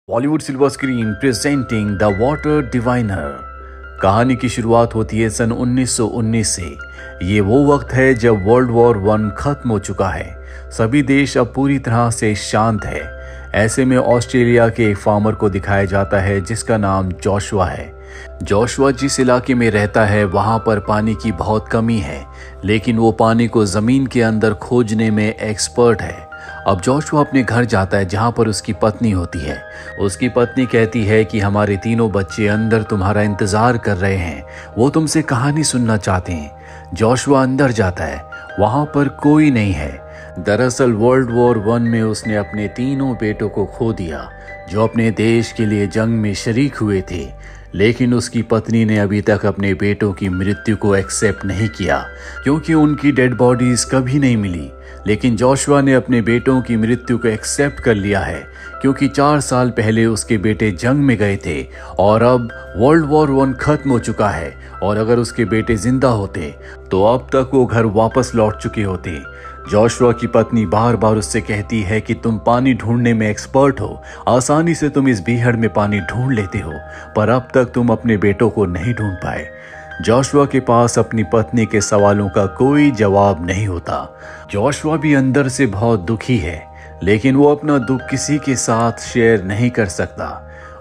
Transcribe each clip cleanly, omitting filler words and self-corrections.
Bollywood silver screen presenting the water diviner. कहानी की शुरुआत होती है सन 1919 से। ये वो वक्त है जब वर्ल्ड वॉर वन खत्म हो चुका है। सभी देश अब पूरी तरह से शांत है। ऐसे में ऑस्ट्रेलिया के एक फार्मर को दिखाया जाता है जिसका नाम जोशुआ है। जोशुआ जिस इलाके में रहता है वहाँ पर पानी की बहुत कमी है, लेकिन वो पानी को ज़मीन के अंदर खोजने में एक्सपर्ट है। अब जोशुआ अपने घर जाता है जहाँ पर उसकी पत्नी होती है। उसकी पत्नी कहती है कि हमारे तीनों बच्चे अंदर तुम्हारा इंतज़ार कर रहे हैं, वो तुमसे कहानी सुनना चाहते हैं। जोशुआ अंदर जाता है, वहाँ पर कोई नहीं है। दरअसल वर्ल्ड वॉर वन में उसने अपने तीनों बेटों को खो दिया जो अपने देश के लिए जंग में शरीक हुए थे, लेकिन उसकी पत्नी ने अभी तक अपने बेटों की मृत्यु को एक्सेप्ट नहीं किया क्योंकि उनकी डेड बॉडीज कभी नहीं मिली। लेकिन जोशुआ ने अपने बेटों की मृत्यु को एक्सेप्ट कर लिया है क्योंकि 4 साल पहले उसके बेटे जंग में गए थे और अब वर्ल्ड वॉर वन खत्म हो चुका है, और अगर उसके बेटे जिंदा होते तो अब तक वो घर वापस लौट चुके होते। जोशुआ की पत्नी बार बार उससे कहती है कि तुम पानी ढूंढने में एक्सपर्ट हो, आसानी से तुम इस बीहड़ में पानी ढूंढ लेते हो, पर अब तक तुम अपने बेटों को नहीं ढूंढ पाए। जोशुआ के पास अपनी पत्नी के सवालों का कोई जवाब नहीं होता। जोशुआ भी अंदर से बहुत दुखी है, लेकिन वो अपना दुख किसी के साथ शेयर नहीं कर सकता।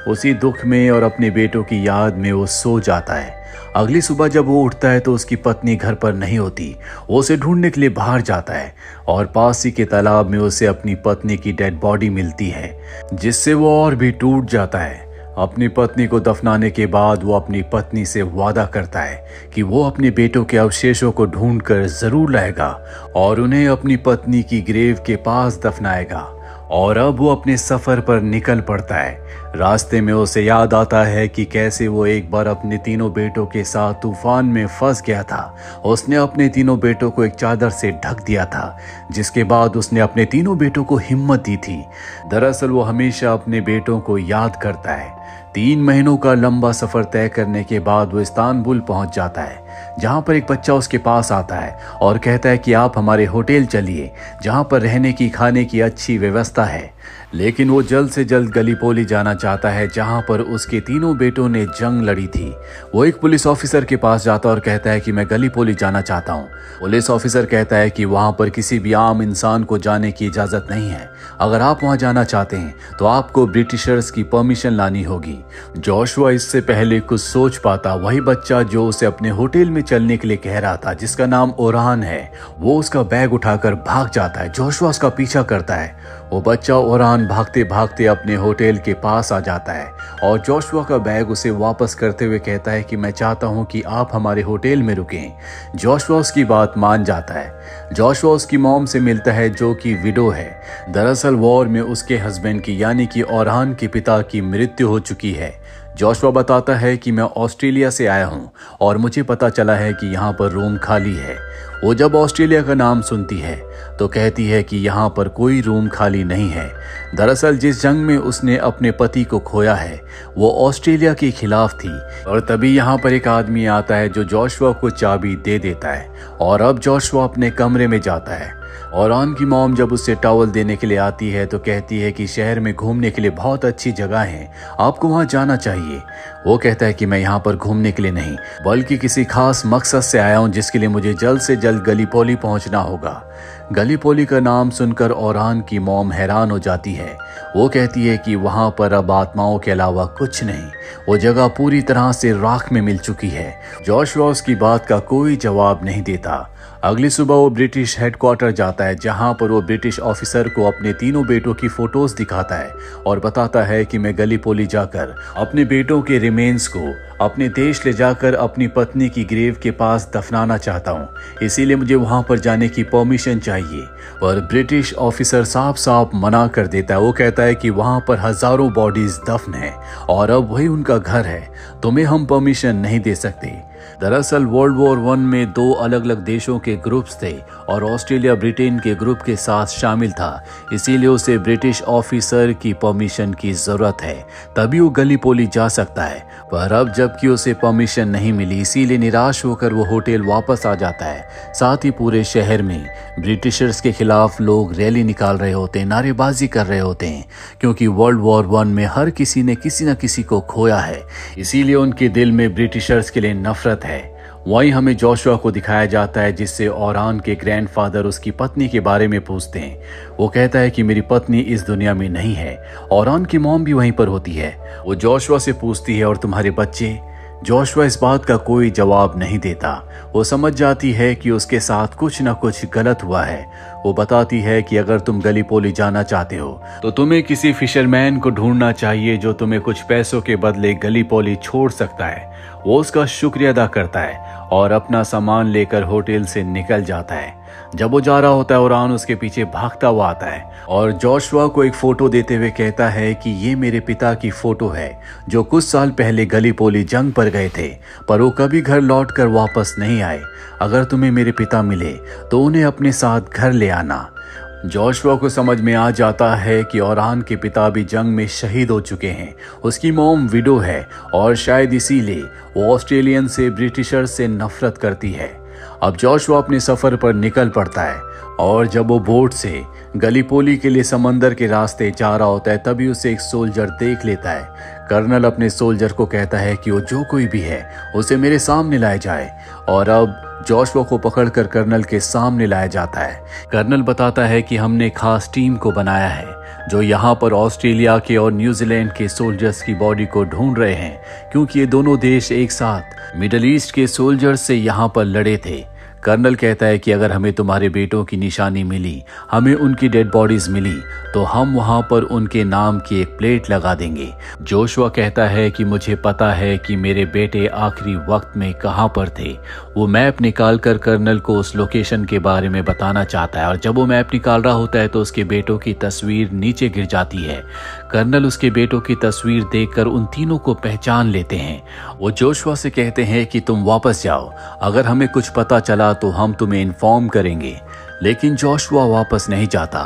उसी दुख में और अपने बेटों की याद में वो सो जाता है। अगली सुबह जब वो उठता है तो उसकी पत्नी घर पर नहीं होती। वो उसे ढूंढने के लिए बाहर जाता है और पास ही के तालाब में उसे अपनी पत्नी की डेड बॉडी मिलती है, जिससे वो और भी टूट जाता है। अपनी पत्नी को दफनाने के बाद वो अपनी पत्नी से वादा करता है कि वो अपने बेटों के अवशेषों को ढूंढकर जरूर लाएगा और उन्हें अपनी पत्नी की ग्रेव के पास दफनाएगा। और अब वो अपने सफर पर निकल पड़ता है। रास्ते में उसे याद आता है कि कैसे वो एक बार अपने तीनों बेटों के साथ तूफान में फंस गया था। उसने अपने तीनों बेटों को एक चादर से ढक दिया था, जिसके बाद उसने अपने तीनों बेटों को हिम्मत दी थी। दरअसल वो हमेशा अपने बेटों को याद करता है। 3 महीनों का लंबा सफर तय करने के बाद वो इस्तांबुल पहुंच जाता है, जहां पर एक बच्चा उसके पास आता है और कहता है कि आप हमारे होटल चलिए, जहां पर रहने की खाने की अच्छी व्यवस्था है। लेकिन वो जल्द से जल्द गलीपोली जाना चाहता है जहां पर उसके तीनों बेटों ने जंग लड़ी थी। वो एक पुलिस ऑफिसर के पास जाता है और कहता है कि मैं गलीपोली जाना चाहता हूं। पुलिस ऑफिसर कहता है कि वहां पर किसी भी आम इंसान को जाने की इजाजत नहीं है। अगर आप वहां जाना चाहते हैं तो आपको ब्रिटिशर्स की परमिशन लानी होगी। जोशुआ इससे पहले कुछ सोच पाता, वही बच्चा जो उसे अपने होटल में चलने के लिए कह रहा था, जिसका नाम ओरान है, वो उसका बैग उठाकर भाग जाता है। जोशुआ उसका पीछा करता है। वो बच्चा ओरान भागते भागते अपने होटल के पास आ जाता है और जोशुआ का बैग उसे वापस करते हुए कहता है कि मैं चाहता हूं कि आप हमारे होटल में रुकें। जोशुआ उसकी बात मान जाता है। जोशुआ उसकी मॉम से मिलता है जो कि विडो है। दरअसल वॉर में उसके हस्बैंड की यानी कि ओरान के पिता की मृत्यु हो चुकी है। जोशुआ बताता है कि मैं ऑस्ट्रेलिया से आया हूं और मुझे पता चला है कि यहाँ पर रूम खाली है। वो जब ऑस्ट्रेलिया का नाम सुनती है तो कहती है कि यहाँ पर कोई रूम खाली नहीं है। दरअसल जिस जंग में उसने अपने पति को खोया है वो ऑस्ट्रेलिया के खिलाफ थी, और तभी यहाँ पर एक आदमी आता है जो जोशुआ को चाबी दे देता है। और अब जोशुआ अपने कमरे में जाता है। ओरान की मॉम जब उसे टॉवल देने के लिए आती है तो कहती है कि शहर में घूमने के लिए बहुत अच्छी जगह है, आपको वहां जाना चाहिए। वो कहता है कि मैं यहाँ पर घूमने के लिए नहीं बल्कि किसी खास मकसद से आया हूँ, जिसके लिए मुझे जल्द से जल्द गलीपोली पहुंचना होगा। गलीपोली का नाम सुनकर ओरान की मॉम हैरान हो जाती है। वो कहती है कि वहां पर अब आत्माओं के अलावा कुछ नहीं, वो जगह पूरी तरह से राख में मिल चुकी है। जोशुआ उसकी बात का कोई जवाब नहीं देता। अगली सुबह वो ब्रिटिश हेडक्वार्टर जाता है, जहां पर वो ब्रिटिश ऑफिसर को अपने तीनों बेटों की फोटोज दिखाता है और बताता है कि मैं गलीपोली जाकर अपने बेटों के रिमेन्स को अपने देश ले जाकर अपनी पत्नी की ग्रेव के पास दफनाना चाहता हूँ, इसीलिए मुझे वहां पर जाने की परमिशन चाहिए। पर ब्रिटिश ऑफिसर साफ साफ मना कर देता है। वो कहता है कि वहां पर हजारों बॉडीज दफन है और अब वही उनका घर है, तुम्हें हम परमिशन नहीं दे सकते। दरअसल वर्ल्ड वॉर वन में 2 अलग अलग देशों के ग्रुप्स थे और ऑस्ट्रेलिया ब्रिटेन के ग्रुप के साथ शामिल था, इसीलिए उसे ब्रिटिश ऑफिसर की परमिशन की जरूरत है, तभी वो गलीपोली जा सकता है। पर अब जबकि उसे परमिशन नहीं मिली, इसीलिए निराश होकर वो होटल वापस आ जाता है। साथ ही पूरे शहर में ब्रिटिशर्स के खिलाफ लोग रैली निकाल रहे होते हैं, नारेबाजी कर रहे होते हैं, क्योंकि वर्ल्ड वॉर वन में हर किसी ने किसी न किसी को खोया है, इसीलिए उनके दिल में ब्रिटिशर्स के लिए नफरत है। वहीं हमें जोशुआ को दिखाया जाता है, जिससे ओरान के ग्रैंडफादर उसकी पत्नी के बारे में पूछते हैं। वो कहता है कि मेरी पत्नी इस दुनिया में नहीं है। ओरान की मॉम भी वहीं पर होती है। वो जोशुआ से पूछती है, और तुम्हारे बच्चे? जोशुआ इस बात का कोई जवाब नहीं देता। वो समझ जाती है कि उसके साथ कुछ न कुछ गलत हुआ है। वो बताती है कि अगर तुम गलीपोली जाना चाहते हो तो तुम्हें किसी फिशरमैन को ढूंढना चाहिए जो तुम्हें कुछ पैसों के बदले गलीपोली छोड़ सकता है। वो उसका शुक्रिया अदा करता है और अपना सामान लेकर होटल से निकल जाता है। जब वो जा रहा होता है, ओरान उसके पीछे भागता हुआ आता है और जोशुआ को एक फोटो देते हुए कहता है कि ये मेरे पिता की फोटो है, जो कुछ साल पहले गलीपोली जंग पर गए थे, पर वो कभी घर लौटकर वापस नहीं आए। अगर तुम्हें मेरे पिता मिले तो उन्हें अपने साथ घर ले आना। जोशुआ को समझ में आ जाता है कि ओरान के पिता भी जंग में शहीद हो चुके हैं। उसकी मॉम विडो है और शायद इसीलिए वो ऑस्ट्रेलियन से, ब्रिटिशर से नफरत करती है। अब जोशुआ अपने सफर पर निकल पड़ता है और जब वो बोट से गलीपोली के लिए समंदर के रास्ते जा रहा होता है, तभी उसे एक सोल्जर देख लेता है। कर्नल अपने सोल्जर को कहता है कि वो जो कोई भी है उसे मेरे सामने लाया जाए, और अब जोशुआ को पकड़कर कर्नल के सामने लाया जाता है। कर्नल बताता है कि हमने खास टीम को बनाया है जो यहाँ पर ऑस्ट्रेलिया के और न्यूजीलैंड के सोल्जर्स की बॉडी को ढूंढ रहे हैं, क्योंकि ये दोनों देश एक साथ मिडिल ईस्ट के सोल्जर्स से यहाँ पर लड़े थे। कर्नल कहता है कि अगर हमें तुम्हारे बेटों की निशानी मिली, हमें उनकी डेड बॉडीज मिली, तो हम वहां पर उनके नाम की एक प्लेट लगा देंगे। जोशुआ कहता है कि मुझे पता है कि मेरे बेटे आखिरी वक्त में कहां पर थे। वो मैप निकाल कर कर्नल को उस लोकेशन के बारे में बताना चाहता है, और जब वो मैप निकाल रहा होता है तो उसके बेटों की तस्वीर नीचे गिर जाती है। कर्नल उसके बेटों की तस्वीर देखकर उन तीनों को पहचान लेते हैं। वो जोशुआ से कहते हैं कि तुम वापस जाओ, अगर हमें कुछ पता चला तो हम तुम्हें इन्फॉर्म करेंगे। लेकिन जोशुआ वापस नहीं जाता,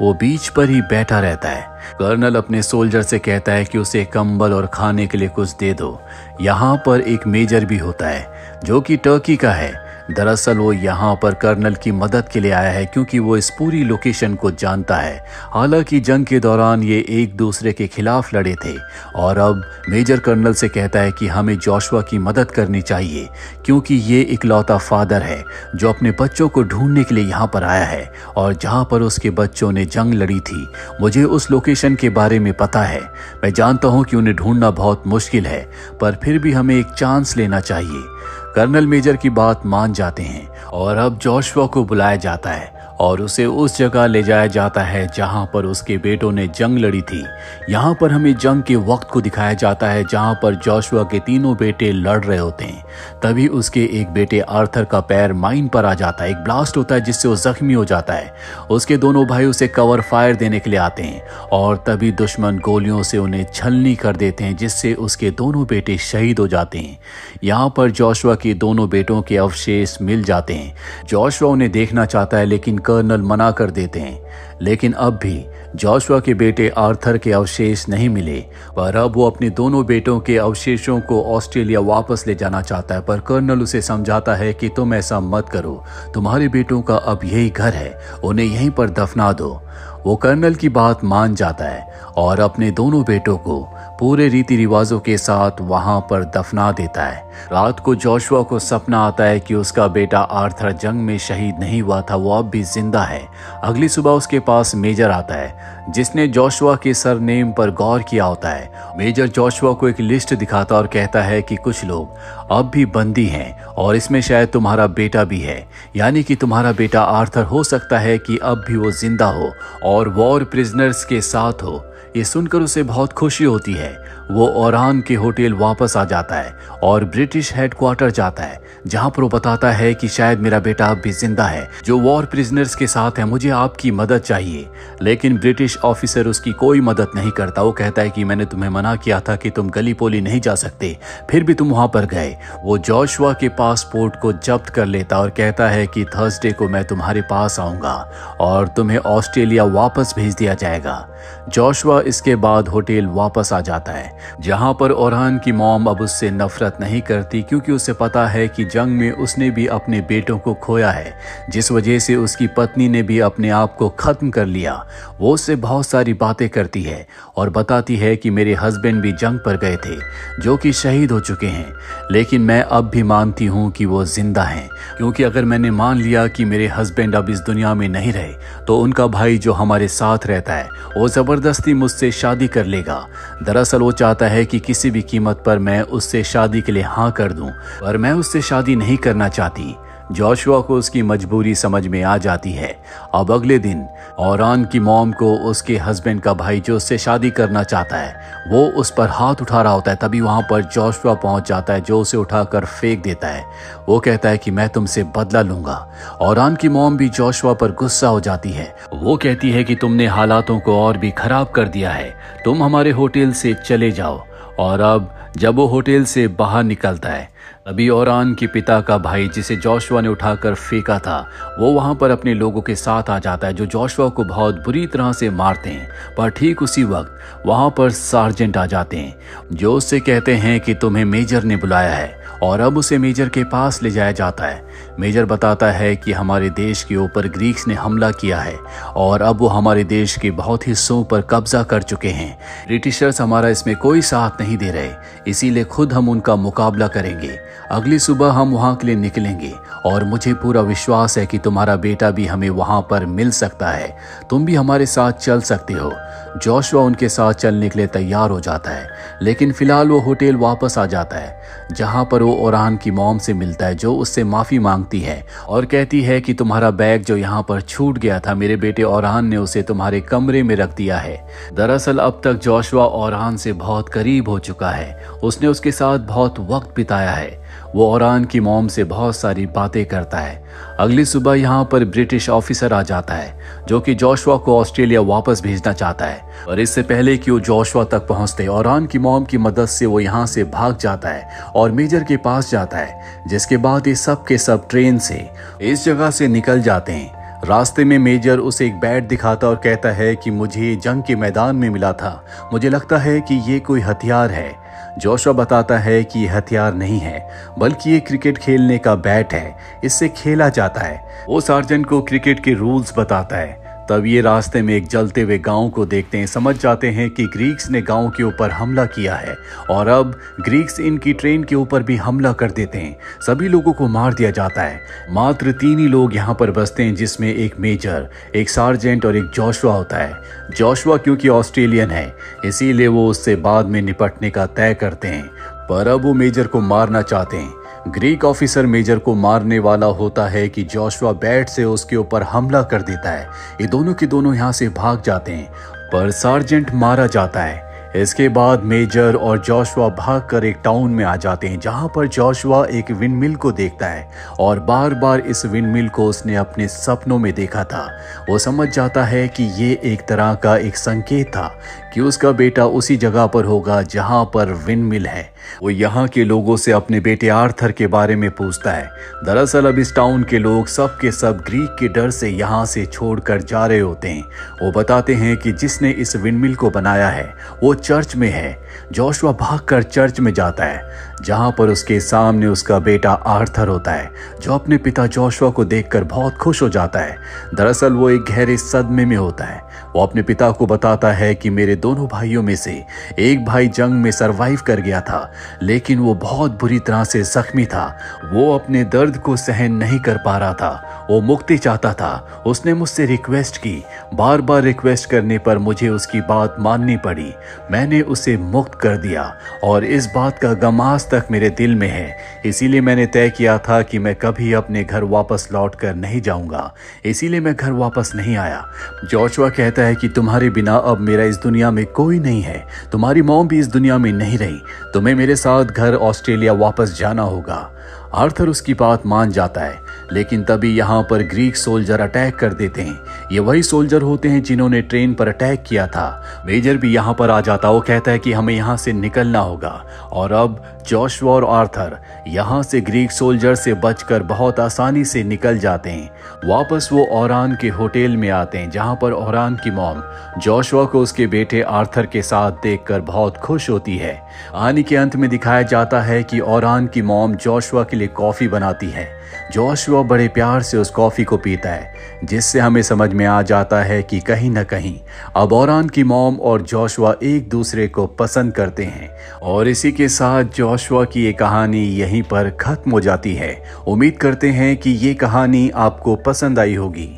वो बीच पर ही बैठा रहता है। कर्नल अपने सोल्जर से कहता है कि उसे कंबल और खाने के लिए कुछ दे दो। यहाँ पर एक मेजर भी होता है जो कि टर्की का है। दरअसल वो यहाँ पर कर्नल की मदद के लिए आया है, क्योंकि वो इस पूरी लोकेशन को जानता है। हालांकि जंग के दौरान ये एक दूसरे के खिलाफ लड़े थे, और अब मेजर कर्नल से कहता है कि हमें जोशुआ की मदद करनी चाहिए, क्योंकि ये इकलौता फादर है जो अपने बच्चों को ढूंढने के लिए यहाँ पर आया है, और जहाँ पर उसके बच्चों ने जंग लड़ी थी, मुझे उस लोकेशन के बारे में पता है। मैं जानता हूँ कि उन्हें ढूंढना बहुत मुश्किल है, पर फिर भी हमें एक चांस लेना चाहिए। कर्नल मेजर की बात मान जाते हैं और अब जोशुआ को बुलाया जाता है और उसे उस जगह ले जाया जाता है जहां पर उसके बेटों ने जंग लड़ी थी। यहां पर हमें जंग के वक्त को दिखाया जाता है जहां पर जोशुआ के तीनों बेटे लड़ रहे होते हैं। तभी उसके एक बेटे आर्थर का पैर माइन पर आ जाता है। एक ब्लास्ट होता है जिससे वो जख्मी हो जाता है। उसके दोनों भाई उसे कवर फायर देने के लिए आते हैं और तभी दुश्मन गोलियों से उन्हें छलनी कर देते हैं, जिससे उसके दोनों बेटे शहीद हो जाते हैं। यहाँ पर जोशुआ के दोनों बेटों के अवशेष मिल जाते हैं। जोशुआ उन्हें देखना चाहता है, लेकिन कर्नल मना कर देते हैं। लेकिन अब भी जोशुआ के बेटे आर्थर के अवशेष नहीं मिले, पर अब वो अपने दोनों बेटों के अवशेषों को ऑस्ट्रेलिया वापस ले जाना चाहता है। पर कर्नल उसे समझाता है कि तुम ऐसा मत करो, तुम्हारे बेटों का अब यही घर है, उन्हें यहीं पर दफना दो। वो कर्नल की बात मान जाता है और अपने दोनों बेटों को पूरे रीति रिवाजों के साथ वहां पर दफना देता है। रात को जोशुआ को सपना आता है कि उसका बेटा आर्थर जंग में शहीद नहीं हुआ था, वो अब भी जिंदा है। अगली सुबह उसके पास मेजर आता है जिसने जोशुआ के सरनेम पर गौर किया होता है। मेजर जोशुआ को एक लिस्ट दिखाता और कहता है कि कुछ लोग अब भी बंदी हैं और इसमें शायद तुम्हारा बेटा भी है, यानी कि तुम्हारा बेटा आर्थर हो सकता है कि अब भी वो जिंदा हो और वॉर प्रिजनर्स के साथ हो। ये सुनकर उसे बहुत खुशी होती है। वो ओरान के होटल वापस आ जाता है और ब्रिटिश हेडक्वार्टर जाता है, जहां पर वो बताता है कि शायद मेरा बेटा अब भी जिंदा है, जो वॉर प्रिजनर्स के साथ है, मुझे आपकी मदद चाहिए। लेकिन ब्रिटिश ऑफिसर उसकी कोई मदद नहीं करता। वो कहता है कि मैंने तुम्हें मना किया था कि तुम गलीपोली नहीं जा सकते, फिर भी तुम वहां पर गए। वो जोशुआ के पासपोर्ट को जब्त कर लेता और कहता है कि थर्सडे को मैं तुम्हारे पास आऊंगा और तुम्हें ऑस्ट्रेलिया वापस भेज दिया जाएगा। जोशुआ इसके बाद होटल वापस आ जाता है, जहां पर ओरान की मॉम अब उससे नफरत नहीं करती, क्योंकि उसे पता है कि जंग में उसने भी अपने बेटों को खोया है, जिस वजह से उसकी पत्नी ने भी अपने आप को खत्म कर लिया। वो उससे बहुत सारी बातें करती है और बताती है कि मेरे हस्बैंड भी जंग पर गए थे, जो कि शहीद हो चुके हैं, लेकिन मैं अब भी मानती हूँ कि वो जिंदा हैं, क्योंकि अगर मैंने मान लिया कि मेरे हस्बैंड अब इस दुनिया में नहीं रहे, तो उनका भाई जो हमारे साथ रहता है वो जबरदस्ती मुझसे शादी कर लेगा। दरअसल वो चाहता है कि किसी भी कीमत पर मैं उससे शादी के लिए हाँ कर दूं, पर मैं उससे शादी नहीं करना चाहती। जोशुआ को उसकी मजबूरी समझ में आ जाती है। अब अगले दिन ओरान की मॉम को उसके हस्बैंड का भाई जो उससे शादी करना चाहता है, वो उस पर हाथ उठा रहा होता है। तभी वहां पर जोशुआ पहुंच जाता है, जो उसे उठाकर फेंक देता है। वो कहता है कि मैं तुमसे बदला लूंगा। ओरान की मॉम भी जोशुआ पर गुस्सा हो जाती है। वो कहती है कि तुमने हालातों को और भी खराब कर दिया है, तुम हमारे होटल से चले जाओ। और अब जब वो होटल से बाहर निकलता है, तभी ओरान के पिता का भाई, जिसे जोशुआ ने उठाकर फेंका था, वो वहां पर अपने लोगों के साथ आ जाता है, जो जोशुआ को बहुत बुरी तरह से मारते हैं। पर ठीक उसी वक्त वहां पर सार्जेंट आ जाते हैं, जो उससे कहते हैं कि तुम्हें मेजर ने बुलाया है, और अब उसे मेजर के पास ले जाया जाता है। मेजर बताता है कि हमारे देश के ऊपर ग्रीक्स ने हमला किया है और अब वो हमारे देश के बहुत हिस्सों पर कब्जा कर चुके हैं। ब्रिटिशर्स हमारा इसमें कोई साथ नहीं दे रहे, इसीलिए खुद हम उनका मुकाबला करेंगे। अगली सुबह हम वहां के लिए निकलेंगे और मुझे पूरा विश्वास है कि तुम्हारा बेटा भी हमें वहां पर मिल सकता है, तुम भी हमारे साथ चल सकते हो। जोशुआ उनके साथ चलने के लिए तैयार हो जाता है, लेकिन फिलहाल वो होटल वापस आ जाता है, जहां पर वो ओरान की मॉम से मिलता है, जो उससे माफी मांगती है और कहती है कि तुम्हारा बैग जो यहाँ पर छूट गया था, मेरे बेटे ओरान ने उसे तुम्हारे कमरे में रख दिया है। दरअसल अब तक जोशुआ ओरान से बहुत करीब हो चुका है, उसने उसके साथ बहुत वक्त बिताया है। वो ओरान की मॉम से बहुत सारी बातें करता है। अगली सुबह यहाँ पर ब्रिटिश ऑफिसर आ जाता है, जो कि जोशुआ को ऑस्ट्रेलिया वापस भेजना चाहता है, और इससे पहले कि वो जोशुआ तक पहुंचते, ओरान की मॉम की मदद से वो यहाँ से भाग जाता है और मेजर के पास जाता है, जिसके बाद ये सब के सब ट्रेन से इस जगह से निकल जाते हैं। रास्ते में मेजर उसे एक बैट दिखाता और कहता है कि मुझे जंग के मैदान में मिला था, मुझे लगता है कि ये कोई हथियार है। जोशुआ बताता है कि ये हथियार नहीं है, बल्कि ये क्रिकेट खेलने का बैट है, इससे खेला जाता है। वो सार्जेंट को क्रिकेट के रूल्स बताता है। तब ये रास्ते में एक जलते हुए गांव को देखते हैं, समझ जाते हैं कि ग्रीक्स ने गांव के ऊपर हमला किया है और अब ग्रीक्स इनकी ट्रेन के ऊपर भी हमला कर देते हैं। सभी लोगों को मार दिया जाता है। मात्र 3 ही लोग यहाँ पर बचते हैं, जिसमें एक मेजर, एक सार्जेंट और एक जोशुआ होता है। जोशुआ क्योंकि ऑस्ट्रेलियन है, इसीलिए वो उससे बाद में निपटने का तय करते हैं, पर अब वो मेजर को मारना चाहते हैं। ग्रीक ऑफिसर मेजर को मारने वाला होता है कि जोशुआ बैट से उसके ऊपर हमला कर देता है। ये दोनों के दोनों यहाँ से भाग जाते हैं, पर सार्जेंट मारा जाता है। इसके बाद मेजर और जोशुआ भागकर एक टाउन में आ जाते हैं, जहां पर जोशुआ एक विंडमिल को देखता है और बार बार इस विंडमिल को उसने अपने सपनों में देखा था। वो समझ जाता है कि ये एक तरह का एक संकेत था कि उसका बेटा उसी जगह पर होगा जहां पर विंडमिल है। वो यहाँ के लोगों से अपने बेटे आर्थर के बारे में पूछता है। दरअसल अब इस टाउन के लोग सब के सब ग्रीक के डर से यहाँ से छोड़कर जा रहे होते हैं। वो बताते हैं कि जिसने इस विंडमिल को बनाया है वो चर्च में है। जोशुआ भागकर चर्च में जाता है, जहां पर उसके सामने उसका बेटा आर्थर होता है, जो अपने पिता जोशुआ को देखकर बहुत खुश हो जाता है। दरअसल वो एक गहरे सदमे में होता है। वो अपने पिता को बताता है कि मेरे दोनों भाइयों में से एक भाई जंग में सरवाइव कर गया था, लेकिन वो बहुत बुरी तरह से जख्मी था। वो अपने दर्द को सहन नहीं कर पा रहा था, वो मुक्ति चाहता था। उसने मुझसे रिक्वेस्ट की, बार बार रिक्वेस्ट करने पर मुझे उसकी बात माननी पड़ी। मैंने उसे मुक्त कर दिया और इस बात का गम आज तक मेरे दिल में है। इसीलिए मैंने तय किया था कि मैं कभी अपने घर वापस लौट कर नहीं जाऊंगा, इसीलिए मैं घर वापस नहीं आया। जोशुआ कहता है कि तुम्हारे बिना अब मेरा इस दुनिया में कोई नहीं है, तुम्हारी मॉम भी इस दुनिया में नहीं रही, तुम्हें मेरे साथ घर ऑस्ट्रेलिया वापस जाना होगा। आर्थर उसकी बात मान जाता है, लेकिन तभी यहाँ पर ग्रीक सोल्जर अटैक कर देते हैं। ये वही सोल्जर होते हैं जिन्होंने ट्रेन पर अटैक किया था। मेजर भी यहाँ पर आ जाता, वो कहता है कि हमें यहाँ से निकलना होगा। और अब जोशुआ और आर्थर यहाँ से ग्रीक सोल्जर से बचकर बहुत आसानी से निकल जाते हैं। वापस वो ओरान के होटल में आते हैं, जहाँ पर ओरान की मॉम जोशुआ को उसके बेटे आर्थर के साथ देखकर बहुत खुश होती है। कहानी के अंत में दिखाया जाता है कि ओरान की मॉम जोशुआ के लिए कॉफी बनाती है। जोशुआ बड़े प्यार से उस कॉफी को पीता है, जिससे हमें समझ में आ जाता है कि कहीं न कहीं अब ओरान की मॉम और जोशुआ एक दूसरे को पसंद करते हैं। और इसी के साथ जोशुआ की ये कहानी यहीं पर खत्म हो जाती है। उम्मीद करते हैं कि ये कहानी आपको पसंद आई होगी।